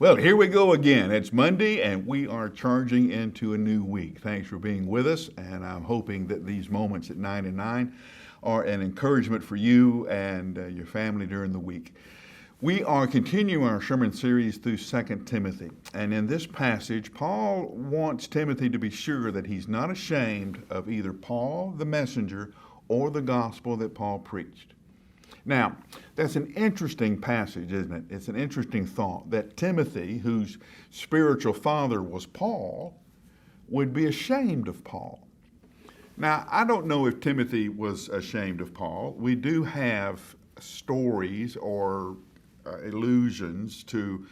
Well, here we go again. It's Monday and we are charging into a new week. Thanks for being with us, and I'm hoping that these moments at 9 and 9 are an encouragement for you and your family during the week. We are continuing our sermon series through 2 Timothy. And in this passage, Paul wants Timothy to be sure that he's not ashamed of either Paul, the messenger, or the gospel that Paul preached. Now, that's an interesting passage, isn't it? It's an interesting thought that Timothy, whose spiritual father was Paul, would be ashamed of Paul. Now, I don't know if Timothy was ashamed of Paul. We do have stories or allusions to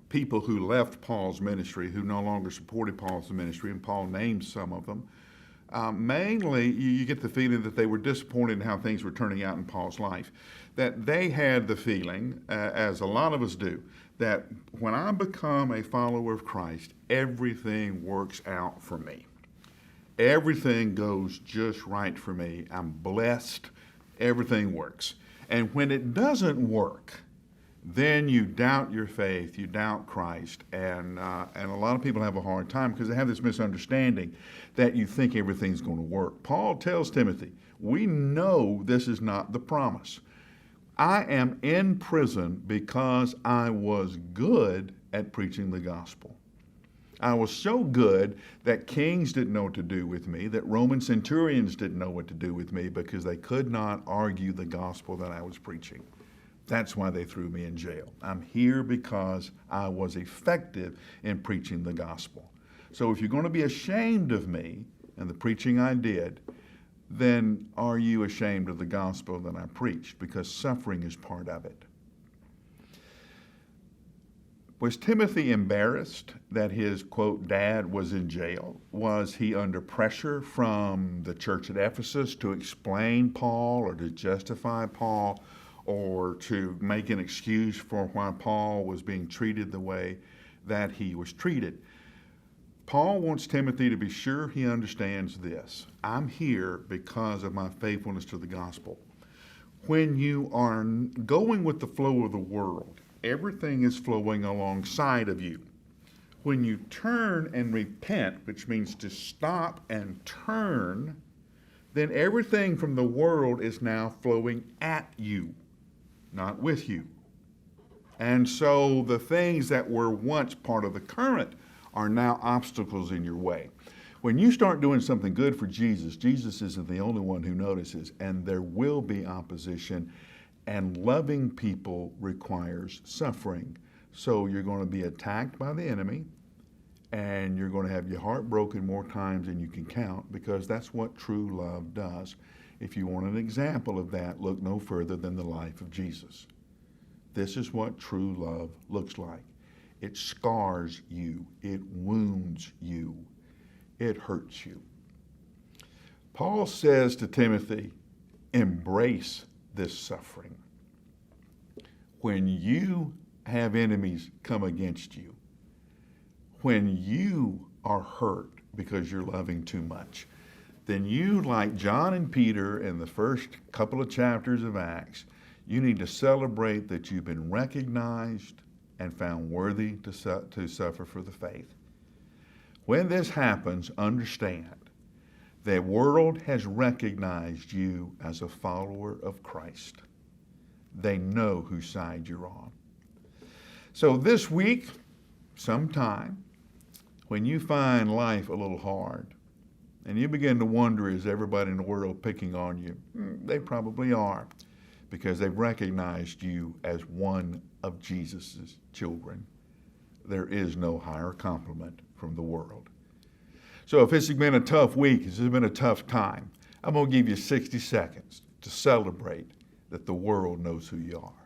people who left Paul's ministry, who no longer supported Paul's ministry, and Paul names some of them. Mainly, you get the feeling that they were disappointed in how things were turning out in Paul's life. That they had the feeling, as a lot of us do, that when I become a follower of Christ, everything works out for me. Everything goes just right for me. I'm blessed. Everything works. And when it doesn't work, then you doubt your faith, you doubt Christ, and a lot of people have a hard time because they have this misunderstanding that you think everything's going to work. Paul tells Timothy, we know this is not the promise. I am in prison because I was good at preaching the gospel. I was so good that kings didn't know what to do with me, that Roman centurions didn't know what to do with me because they could not argue the gospel that I was preaching. That's why they threw me in jail. I'm here because I was effective in preaching the gospel. So if you're going to be ashamed of me and the preaching I did, then are you ashamed of the gospel that I preached? Because suffering is part of it. Was Timothy embarrassed that his, quote, dad was in jail? Was he under pressure from the church at Ephesus to explain Paul or to justify Paul, or to make an excuse for why Paul was being treated the way that he was treated? Paul wants Timothy to be sure he understands this. I'm here because of my faithfulness to the gospel. When you are going with the flow of the world, everything is flowing alongside of you. When you turn and repent, which means to stop and turn, then everything from the world is now flowing at you, not with you. And so the things that were once part of the current are now obstacles in your way. When you start doing something good for Jesus, Jesus isn't the only one who notices, and there will be opposition, and loving people requires suffering. So you're going to be attacked by the enemy, and you're going to have your heart broken more times than you can count, because that's what true love does. If you want an example of that, look no further than the life of Jesus. This is what true love looks like. It scars you. It wounds you. It hurts you. Paul says to Timothy, embrace this suffering. When you have enemies come against you, when you are hurt because you're loving too much, then you, like John and Peter in the first couple of chapters of Acts, you need to celebrate that you've been recognized and found worthy to suffer for the faith. When this happens, understand the world has recognized you as a follower of Christ. They know whose side you're on. So this week, sometime, when you find life a little hard, and you begin to wonder, is everybody in the world picking on you? They probably are, because they've recognized you as one of Jesus' children. There is no higher compliment from the world. So if this has been a tough week, this has been a tough time, I'm going to give you 60 seconds to celebrate that the world knows who you are.